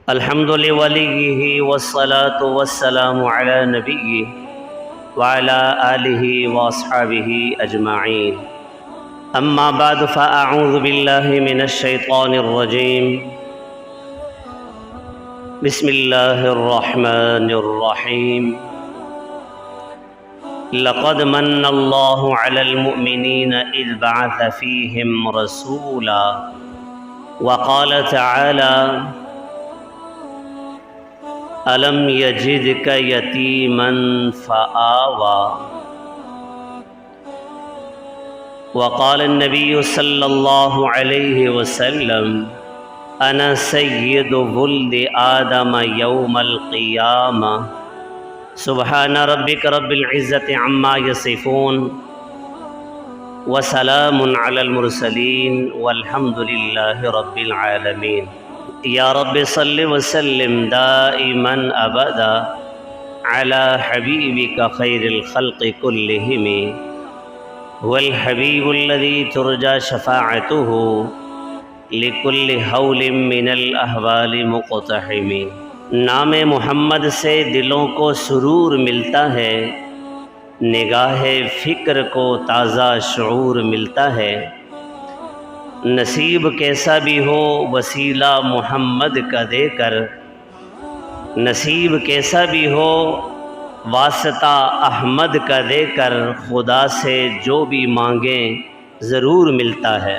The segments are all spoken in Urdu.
الحمد لوليه والصلاة والسلام على نبيه وعلى آله وأصحابه أجمعين. أما بعد فأعوذ بالله من الشيطان الرجيم. بسم الله الرحمن الرحيم. لقد من الله على المؤمنين إذ بعث فيهم رسولا وقال تعالى ألم يجدك يتيما فآوى. وقال النبي صلى الله عليه وسلم أنا سيد ولد آدم يوم القيامة. سبحان ربك رب العزة عما يصفون وسلام على المرسلين والحمد لله رب العالمين. یا رب صل وسلم دائما ابدا على حبیبک خیر الخلق كلهم هو الحبیب الذي ترجى شفاعته لكل حول من الاحوال مقتحم. نام محمد سے دلوں کو سرور ملتا ہے، نگاہ فکر کو تازہ شعور ملتا ہے. نصیب کیسا بھی ہو وسیلہ محمد کا دے کر، نصیب کیسا بھی ہو واسطہ احمد کا دے کر، خدا سے جو بھی مانگیں ضرور ملتا ہے.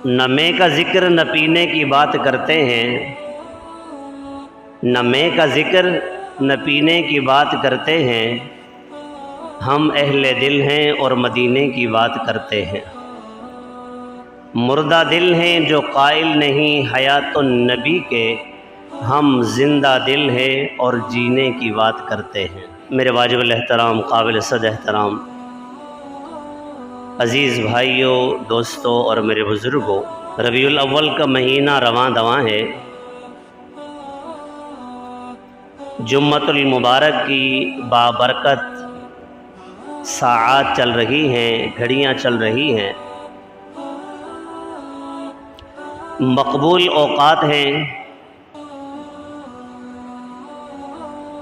نہ میں کا ذکر نہ پینے کی بات کرتے ہیں، نہ میں کا ذکر نہ پینے کی بات کرتے ہیں، ہم اہل دل ہیں اور مدینے کی بات کرتے ہیں. مردہ دل ہیں جو قائل نہیں حیات النبی کے، ہم زندہ دل ہیں اور جینے کی بات کرتے ہیں. میرے واجب الاحترام قابل صد احترام عزیز بھائیوں، دوستوں اور میرے بزرگوں، ربیع الاول کا مہینہ رواں دواں ہے. جمعۃ المبارک کی بابرکت ساعات چل رہی ہیں، گھڑیاں چل رہی ہیں، مقبول اوقات ہیں.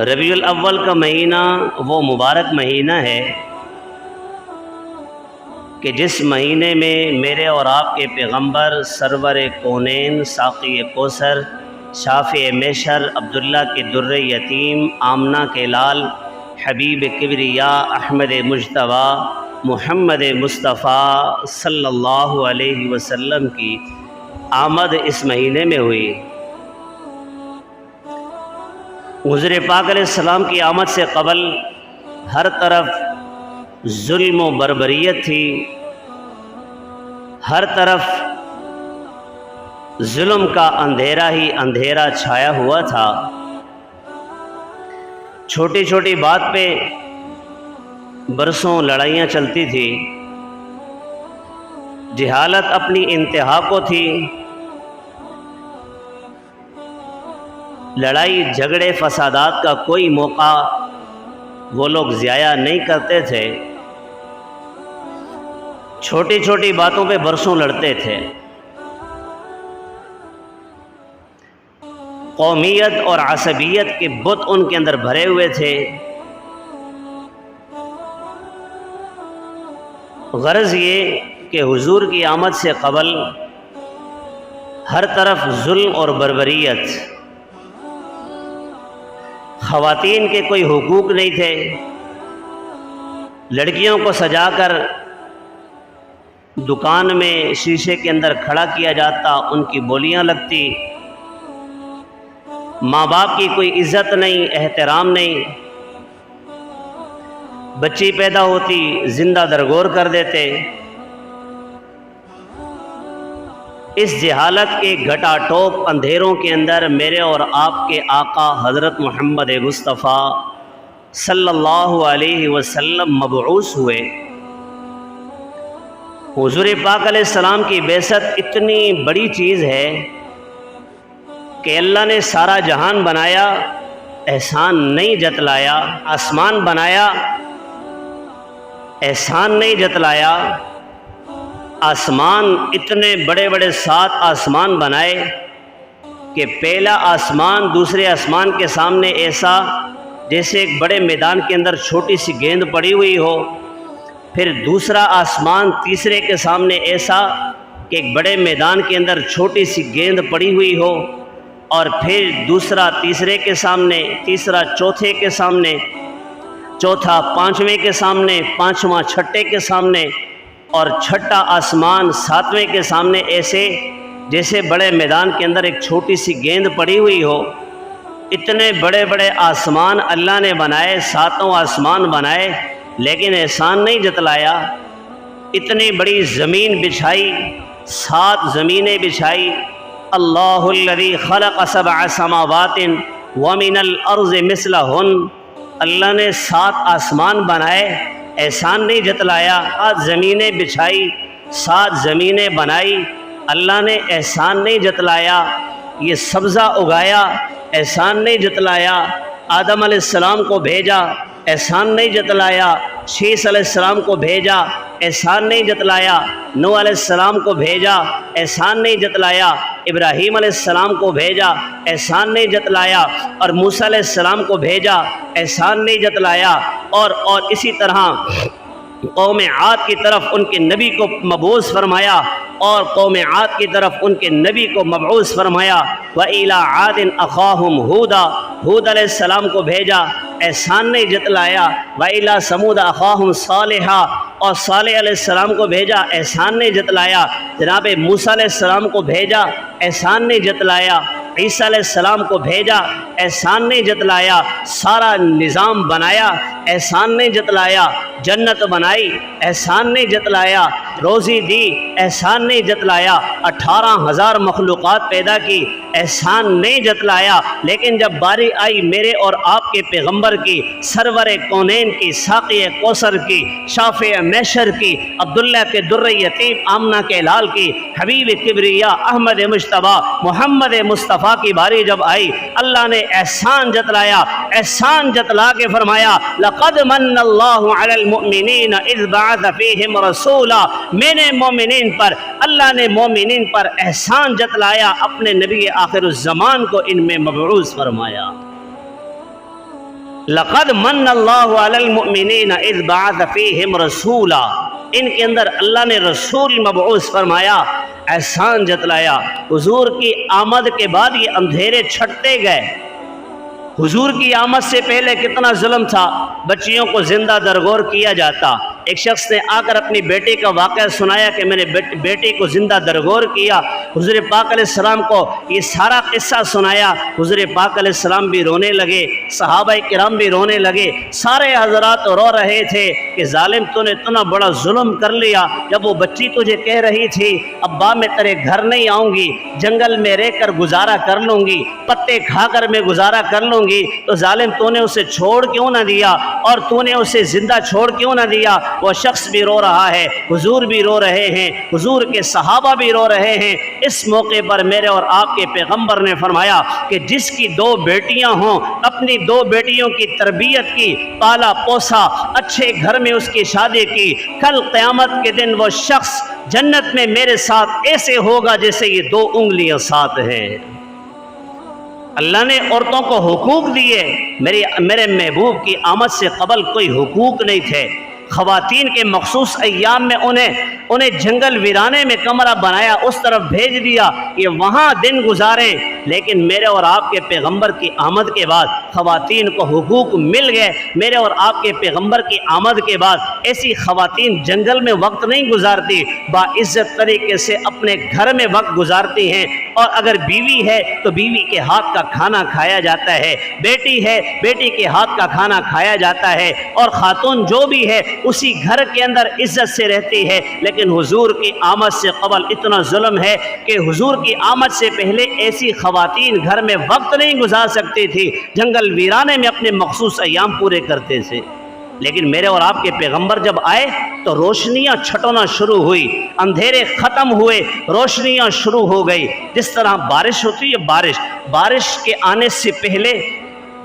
ربیع الاول کا مہینہ وہ مبارک مہینہ ہے کہ جس مہینے میں میرے اور آپ کے پیغمبر سرور کونین، ساقی کوثر، شافع محشر، عبداللہ کے در یتیم، آمنہ کے لال، حبیب کبریا، احمد مجتبیٰ، محمد مصطفیٰ صلی اللہ علیہ وسلم کی آمد اس مہینے میں ہوئی. حضور پاک علیہ السلام کی آمد سے قبل ہر طرف ظلم و بربریت تھی، ہر طرف ظلم کا اندھیرا ہی اندھیرا چھایا ہوا تھا. چھوٹی چھوٹی بات پہ برسوں لڑائیاں چلتی تھی، جہالت اپنی انتہا کو تھی. لڑائی جھگڑے فسادات کا کوئی موقع وہ لوگ ضائع نہیں کرتے تھے. چھوٹی چھوٹی باتوں پہ برسوں لڑتے تھے. قومیت اور عصبیت کے بت ان کے اندر بھرے ہوئے تھے. غرض یہ کہ حضور کی آمد سے قبل ہر طرف ظلم اور بربریت، خواتین کے کوئی حقوق نہیں تھے. لڑکیوں کو سجا کر دکان میں شیشے کے اندر کھڑا کیا جاتا، ان کی بولیاں لگتی. ماں باپ کی کوئی عزت نہیں، احترام نہیں. بچی پیدا ہوتی زندہ درگور کر دیتے. اس جہالت کے گھٹا ٹوپ اندھیروں کے اندر میرے اور آپ کے آقا حضرت محمد مصطفیٰ صلی اللہ علیہ وسلم مبعوث ہوئے. حضور پاک علیہ السلام کی بعثت اتنی بڑی چیز ہے کہ اللہ نے سارا جہان بنایا، احسان نہیں جتلایا. آسمان بنایا، احسان نہیں جتلایا. آسمان اتنے بڑے بڑے 7 آسمان بنائے، کہ پہلا آسمان دوسرے آسمان کے سامنے ایسا جیسے ایک بڑے میدان کے اندر چھوٹی سی گیند پڑی ہوئی ہو، پھر دوسرا آسمان تیسرے کے سامنے ایسا کہ ایک بڑے میدان کے اندر چھوٹی سی گیند پڑی ہوئی ہو، اور پھر دوسرا تیسرے کے سامنے، تیسرا چوتھے کے سامنے، چوتھا پانچویں کے سامنے، پانچواں چھٹے کے سامنے، اور چھٹا آسمان ساتویں کے سامنے، ایسے جیسے بڑے میدان کے اندر ایک چھوٹی سی گیند پڑی ہوئی ہو۔ اتنے بڑے بڑے آسمان اللہ نے بنائے، ساتوں آسمان بنائے، لیکن احسان نہیں جتلایا۔ اتنی بڑی زمین بچھائی، 7 زمینیں بچھائی۔ اللہ الذی خلق 7 سماوات ومن الارض مثلہن، اللہ نے 7 آسمان بنائے، احسان نہیں جتلایا۔ 7 زمینیں بچھائی، 7 زمینیں بنائی، اللہ نے احسان نہیں جتلایا۔ یہ سبزہ اگایا، احسان نہیں جتلایا۔ آدم علیہ السلام کو بھیجا، احسان نہیں جتلایا۔ شیس علیہ السلام کو بھیجا، احسان نہیں جتلایا۔ نوح علیہ السلام کو بھیجا، احسان نہیں جتلایا۔ ابراہیم علیہ السلام کو بھیجا، احسان نہیں جتلایا۔ اور موسیٰ علیہ السلام کو بھیجا، احسان نہیں جتلایا۔ اور اسی طرح قوم عاد کی طرف ان کے نبی کو مبعوث فرمایا، اور قوم عاد کی طرف ان کے نبی کو مبعوث فرمایا۔ وَإِلَىٰ عَادٍ أَخَاهُمْ هُودًا، ہود علیہ السلام کو بھیجا، احسان نہیں جتلایا۔ وَإِلَىٰ ثَمُودَ أَخَاهُمْ صَالِحًا، اور صالح علیہ السلام کو بھیجا، احسان نہیں جتلایا۔ جناب موسیٰ علیہ السلام کو بھیجا، احسان نہیں جتلایا۔ عیسیٰ علیہ السلام کو بھیجا، احسان نہیں جتلایا۔ سارا نظام بنایا، احسان نہیں جتلایا۔ جنت بنائی، احسان نہیں جتلایا۔ روزی دی، احسان نہیں جتلایا۔ 18,000 مخلوقات پیدا کی، احسان نہیں جتلایا۔ لیکن جب باری آئی میرے اور آپ کے پیغمبر کی، سرور کونین کی، ساقی کوثر کی، شافع محشر کی، عبداللہ کے در یتیم آمنہ کے لال کی، حبیب کبریا احمد مجتبی محمد مصطفیٰ کی باری جب آئی، اللہ نے احسان جتلایا۔ احسان جتلا کے فرمایا لقد من اللہ علی المؤمنین اذ بعث فیہم رسولا، میں نے مومنین پر، اللہ نے مومنین پر احسان جتلایا، اپنے نبی آخر الزمان کو ان میں مبعوث فرمایا۔ لقد من اللہ علی المؤمنین اذ بعث فیہم رسولا، ان کے اندر اللہ نے رسول مبعوث فرمایا، احسان جتلایا۔ حضور کی آمد کے بعد یہ اندھیرے چھٹتے گئے۔ حضور کی آمد سے پہلے کتنا ظلم تھا، بچیوں کو زندہ درگور کیا جاتا۔ ایک شخص نے آ کر اپنی بیٹی کا واقعہ سنایا کہ میں نے بیٹی کو زندہ درگور کیا۔ حضور پاک علیہ السلام کو یہ سارا قصہ سنایا، حضور پاک علیہ السلام بھی رونے لگے، صحابہ کرام بھی رونے لگے، سارے حضرات رو رہے تھے کہ ظالم تو نے اتنا بڑا ظلم کر لیا۔ جب وہ بچی تجھے کہہ رہی تھی ابا میں تیرے گھر نہیں آؤں گی، جنگل میں رہ کر گزارا کر لوں گی، پتے کھا کر میں گزارا کر لوں گی، تو ظالم تو نے اسے چھوڑ کیوں نہ دیا، اور تو نے اسے زندہ چھوڑ کیوں نہ دیا۔ وہ شخص بھی رو رہا ہے، حضور بھی رو رہے ہیں، حضور کے صحابہ بھی رو رہے ہیں۔ اس موقع پر میرے اور آپ کے پیغمبر نے فرمایا کہ جس کی 2 بیٹیاں ہوں، اپنی 2 بیٹیوں کی تربیت کی، پالا پوسا، اچھے گھر میں اس کی شادی کی، کل قیامت کے دن وہ شخص جنت میں میرے ساتھ ایسے ہوگا جیسے یہ 2 انگلیاں ساتھ ہیں۔ اللہ نے عورتوں کو حقوق دیے، میرے محبوب کی آمد سے قبل کوئی حقوق نہیں تھے۔ خواتین کے مخصوص ایام میں انہیں جنگل ویرانے میں کمرہ بنایا، اس طرف بھیج دیا کہ وہاں دن گزاریں، لیکن میرے اور آپ کے پیغمبر کی آمد کے بعد خواتین کو حقوق مل گئے۔ میرے اور آپ کے پیغمبر کی آمد کے بعد ایسی خواتین جنگل میں وقت نہیں گزارتی، باعزت طریقے سے اپنے گھر میں وقت گزارتی ہیں، اور اگر بیوی ہے تو بیوی کے ہاتھ کا کھانا کھایا جاتا ہے، بیٹی ہے بیٹی کے ہاتھ کا کھانا کھایا جاتا ہے، اور خاتون جو بھی ہے اسی گھر کے اندر عزت سے رہتی ہے۔ لیکن حضور کی آمد سے قبل اتنا ظلم ہے کہ حضور کی آمد سے پہلے ایسی خواتین گھر میں وقت نہیں گزار سکتی تھی، جنگل ویرانے میں اپنے مخصوص ایام پورے کرتے تھے۔ لیکن میرے اور آپ کے پیغمبر جب آئے تو روشنیاں چھٹنا شروع ہوئی، اندھیرے ختم ہوئے، روشنیاں شروع ہو گئی۔ جس طرح بارش ہوتی ہے، بارش کے آنے سے پہلے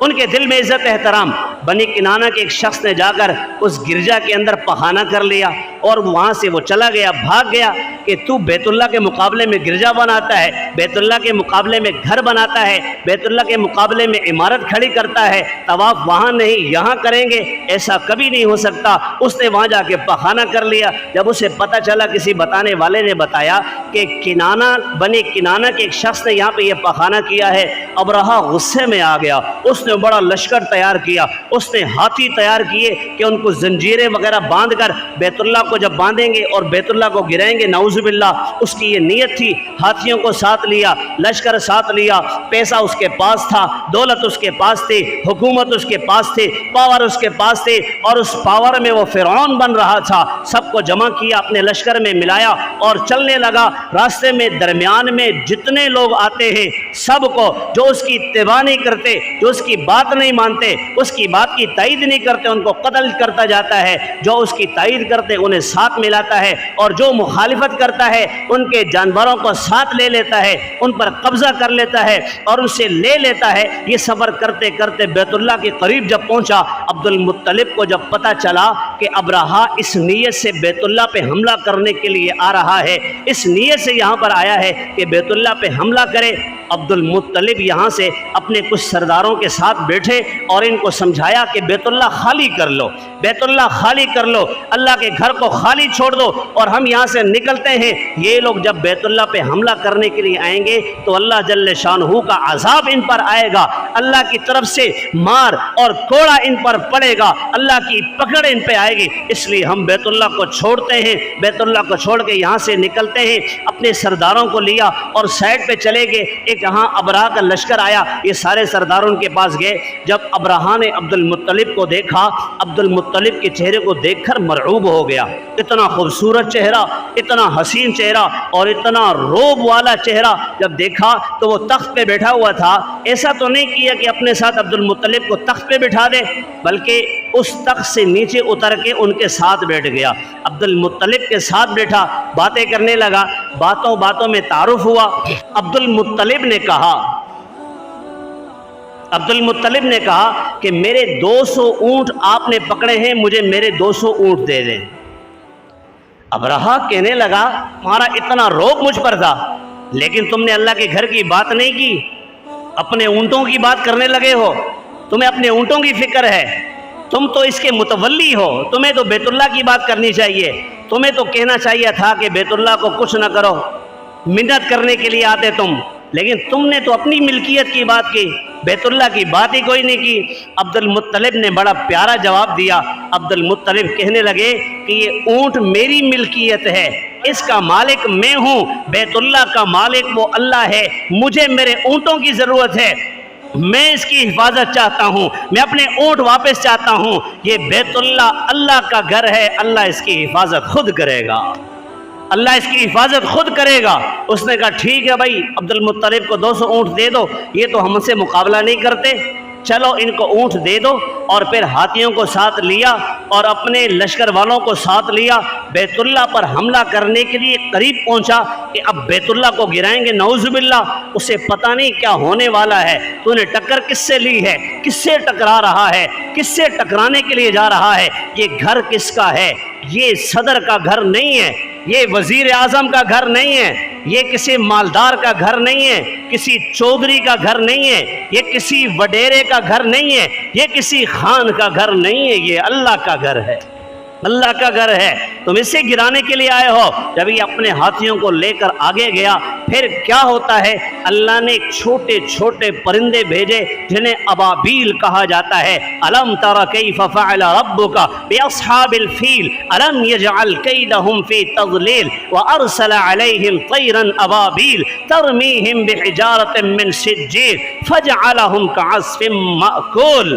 ان کے دل میں عزت احترام۔ بنی کنانہ کے ایک شخص نے جا کر اس گرجا کے اندر پخانہ کر لیا اور وہاں سے وہ چلا گیا، بھاگ گیا کہ تو بیت اللہ کے مقابلے میں گرجا بناتا ہے، بیت اللہ کے مقابلے میں گھر بناتا ہے، بیت اللہ کے مقابلے میں عمارت کھڑی کرتا ہے، طواف وہاں نہیں یہاں کریں گے، ایسا کبھی نہیں ہو سکتا۔ اس نے وہاں جا کے پخانہ کر لیا۔ جب اسے پتہ چلا، کسی بتانے والے نے بتایا کہ بنی کنانہ کے ایک شخص نے یہاں پہ یہ پخانہ کیا ہے، ابرہہ غصے میں آ گیا۔ اس نے بڑا لشکر تیار کیا، اس نے ہاتھی تیار کیے کہ ان کو زنجیریں وغیرہ باندھ کر بیت اللہ کو جب باندھیں گے اور بیت اللہ کو گرائیں گے، نعوذ باللہ، اس کی یہ نیت تھی۔ ہاتھیوں کو ساتھ لیا، لشکر ساتھ لیا، پیسہ اس کے پاس تھا، دولت اس کے پاس تھی، حکومت اس کے پاس تھی، پاور اس کے پاس تھی، اور اس پاور میں وہ فرعون بن رہا تھا۔ سب کو جمع کیا، اپنے لشکر میں ملایا اور چلنے لگا۔ راستے میں درمیان میں جتنے لوگ آتے ہیں سب کو، جو اس کی اتباع نہیں کرتے، جو اس کی بات نہیں مانتے، اس کی بات کی تائید نہیں کرتے، ان کو قتل کرتا جاتا ہے۔ جو اس کی تائید کرتے انہیں ساتھ ملاتا ہے، اور جو مخالفت کرتا ہے ان کے جانوروں کو ساتھ لے لیتا ہے، ان پر قبضہ کر لیتا ہے اور ان سے لے لیتا ہے۔ یہ سفر کرتے کرتے بیت اللہ کے قریب جب پہنچا، عبد المطلب کو جب پتہ چلا کہ ابرہہ اس نیت سے بیت اللہ پہ حملہ کرنے کے لیے آ رہا ہے، اس نیت سے یہاں پر آیا ہے کہ بیت اللہ پہ حملہ کرے، عبد المطلب یہاں سے اپنے کچھ سرداروں کے ساتھ بیٹھے اور ان کو سمجھایا کہ بیت اللہ خالی کر لو، بیت اللہ خالی کر لو، اللہ کے گھر کو خالی چھوڑ دو اور ہم یہاں سے نکلتے ہیں۔ یہ لوگ جب بیت اللہ پہ حملہ کرنے کے لیے آئیں گے تو اللہ جل شانہ کا عذاب ان پر آئے گا، اللہ کی طرف سے مار اور کوڑا ان پر پڑے گا، اللہ کی پکڑ ان پہ آئے گی، اس لیے ہم بیت اللہ کو چھوڑتے ہیں، بیت اللہ کو چھوڑ کے یہاں سے نکلتے ہیں۔ اپنے سرداروں کو لیا اور سائڈ پہ چلے گئے۔ ایک جہاں ابرہہ کا لشکر آیا، یہ سارے سرداروں ان کے پاس گئے۔ جب ابرہہ نے عبد المطلب کو دیکھا، عبد المطلب کے چہرے کو دیکھ کر مرعوب ہو گیا۔ اتنا خوبصورت چہرہ، اتنا حسین چہرہ اور اتنا روب والا چہرہ جب دیکھا تو وہ تخت پہ بیٹھا ہوا تھا۔ ایسا تو نہیں کیا کہ اپنے ساتھ عبد المطلب کو تخت پہ بٹھا دے، بلکہ اس تخت سے نیچے اتر کے ان کے ساتھ بیٹھ گیا، عبد المطلب کے ساتھ بیٹھا، باتیں کرنے لگا۔ باتوں باتوں میں تعارف ہوا۔ عبد المطلب نے کہا کہ میرے 200 اونٹ آپ نے پکڑے ہیں، مجھے میرے 200 اونٹ دے دیں۔ ابرہہ کہنے لگا تمہارا اتنا روب مجھ پر تھا، لیکن تم نے اللہ کے گھر کی بات نہیں کی، اپنے اونٹوں کی بات کرنے لگے ہو، تمہیں اپنے اونٹوں کی فکر ہے، تم تو اس کے متولی ہو، تمہیں تو بیت اللہ کی بات کرنی چاہیے، تمہیں تو کہنا چاہیے تھا کہ بیت اللہ کو کچھ نہ کرو، منت کرنے کے لیے آتے تم، لیکن تم نے تو اپنی ملکیت کی بات کی، بیت اللہ کی بات ہی کوئی نہیں کی۔ عبد المطلب نے بڑا پیارا جواب دیا۔ عبد المطلب کہنے لگے کہ یہ اونٹ میری ملکیت ہے، اس کا مالک میں ہوں، بیت اللہ کا مالک وہ اللہ ہے، مجھے میرے اونٹوں کی ضرورت ہے، میں اس کی حفاظت چاہتا ہوں، میں اپنے اونٹ واپس چاہتا ہوں۔ یہ بیت اللہ اللہ کا گھر ہے، اللہ اس کی حفاظت خود کرے گا، اللہ اس کی حفاظت خود کرے گا۔ اس نے کہا ٹھیک ہے بھائی، عبد المطلب کو 200 اونٹ دے دو، یہ تو ہم سے مقابلہ نہیں کرتے، چلو ان کو اونٹ دے دو۔ اور پھر ہاتھیوں کو ساتھ لیا اور اپنے لشکر والوں کو ساتھ لیا، بیت اللہ پر حملہ کرنے کے لیے قریب پہنچا کہ اب بیت اللہ کو گرائیں گے، نعوذ باللہ۔ اسے پتہ نہیں کیا ہونے والا ہے، تو نے ٹکر کس سے لی ہے، کس سے ٹکرا رہا ہے، کس سے ٹکرانے کے لیے جا رہا ہے، یہ گھر کس کا ہے؟ یہ صدر کا گھر نہیں ہے، یہ وزیر اعظم کا گھر نہیں ہے، یہ کسی مالدار کا گھر نہیں ہے، کسی چودھری کا گھر نہیں ہے، یہ کسی وڈیرے کا گھر نہیں ہے، یہ کسی خان کا گھر نہیں ہے، یہ اللہ کا گھر ہے، اللہ کا گھر ہے، تم اسے گرانے کے لیے آئے ہو۔ جب یہ اپنے ہاتھیوں کو لے کر آگے گیا، پھر کیا ہوتا ہے، اللہ نے چھوٹے چھوٹے پرندے بھیجے جنہیں ابابیل کہا جاتا ہے۔ الم تر کیف فعل ربک باصحاب الفیل الم یجعل کیدہم فی تضلیل وارسل علیہم طیرا ابابیل ترمیہم بحجارۃ من سجیل فجعلہم کعصف مأکول